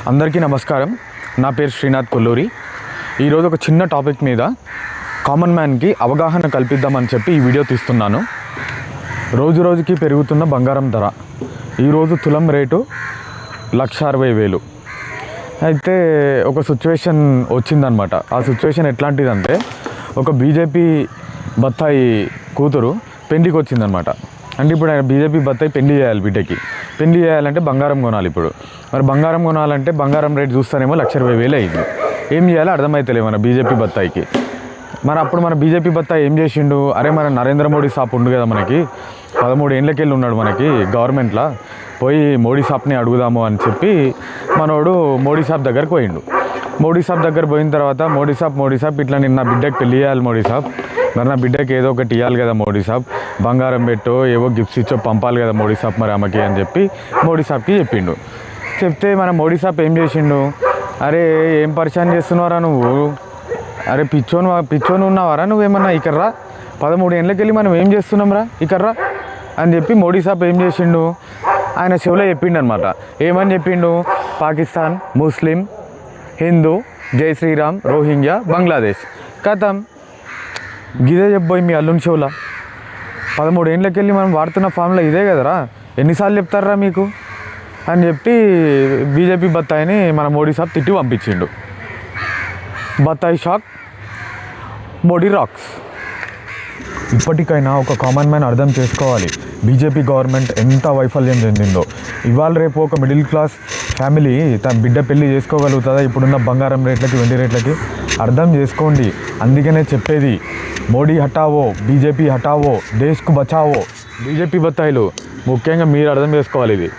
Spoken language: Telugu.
అందరికీ నమస్కారం. నా పేరు శ్రీనాథ్ కొల్లూరి. ఈరోజు ఒక చిన్న టాపిక్ మీద కామన్ మ్యాన్కి అవగాహన కల్పిద్దామని చెప్పి ఈ వీడియో తీస్తున్నాను. రోజు రోజుకి పెరుగుతున్న బంగారం ధర. ఈరోజు తులం రేటు 1,60,000. అయితే ఒక సిచ్యువేషన్ వచ్చిందనమాట. ఆ సిచ్యువేషన్ ఎట్లాంటిదంటే, ఒక బీజేపీ బత్తాయి కూతురు పెళ్లికి వచ్చిందనమాట. అంటే ఇప్పుడు ఆయన బీజేపీ బత్తాయి పెళ్లి చేయాలి, బిడ్డకి పెళ్లి చేయాలంటే బంగారం కొనాలి. ఇప్పుడు మరి బంగారం కొనాలంటే బంగారం రేటు చూస్తానేమో 1,20,000 అయింది. ఏం చేయాలో అర్థమవుతలే మన బీజేపీ బత్తాయికి. మరి అప్పుడు మన బీజేపీ బత్తాయి ఏం చేసిండు, అరే మన నరేంద్ర మోడీ సాప్ ఉండు కదా, మనకి 13 ఏళ్ళకెళ్ళి ఉన్నాడు మనకి గవర్నమెంట్లో, పోయి మోడీ సాప్ని అడుగుదాము అని చెప్పి మనోడు మోడీ సాప్ దగ్గరికి పోయిండు. మోడీ సాప్ దగ్గర పోయిన తర్వాత మోడీ సాప్ ఇట్లా నేను నా బిడ్డకి పెళ్లి చేయాలి మోడీ సాప్, మరి నా బిడ్డకి ఏదో ఒకటి ఇవ్వాలి కదా మోడీ సాబ్, బంగారం పెట్టో ఏవో గిఫ్ట్స్ ఇచ్చో పంపాలి కదా మోడీ సాబ్ మరి ఆమెకి అని చెప్పి మోడీ సాబ్కి చెప్పిండు. చెప్తే మన మోడీ సాబ్ ఏం చేసిండు, అరే ఏం పరిచయం చేస్తున్నారా నువ్వు, అరే పిచ్చోను ఉన్నావారా నువ్వేమన్నా, ఇక్కడ రా, 13 ఏళ్ళకెళ్ళి మనం ఏం చేస్తున్నాం రా, ఇక్కడ రా అని చెప్పి మోడీ సాబ్ ఏం చేసిండు, ఆయన చెవులో చెప్పిండు అనమాట. ఏమని చెప్పిండు, పాకిస్తాన్, ముస్లిం, హిందూ, జై శ్రీరామ్, రోహింగ్యా, బంగ్లాదేశ్, కథం గిదే చెప్పబోయి మీ అల్లుని షోలా. 13 ఏళ్ళకెళ్ళి మనం వాడుతున్న ఫామ్లో ఇదే కదరా, ఎన్నిసార్లు చెప్తారా మీకు అని చెప్పి బీజేపీ బత్తాయిని మన మోడీ సాబ్ తిట్టి పంపించిండు. బత్తాయి షాక్, మోడీ రాక్స్. ఇప్పటికైనా ఒక కామన్ మ్యాన్ అర్థం చేసుకోవాలి బీజేపీ గవర్నమెంట్ ఎంత వైఫల్యం చెందిందో. ఇవాళ రేపు ఒక మిడిల్ క్లాస్ ఫ్యామిలీ తన బిడ్డ పెళ్లి చేసుకోగలుగుతుందా ఇప్పుడున్న బంగారం రేట్లకి, వెండి రేట్లకి? అర్థం చేసుకోండి. అందుకనే చెప్పేది, మోడీ హటావో, బీజేపీ హటావో, దేశ్కు బచావో. బీజేపీ బత్తాయిలు ముఖ్యంగా మీరు అర్థం చేసుకోవాలి ఇది.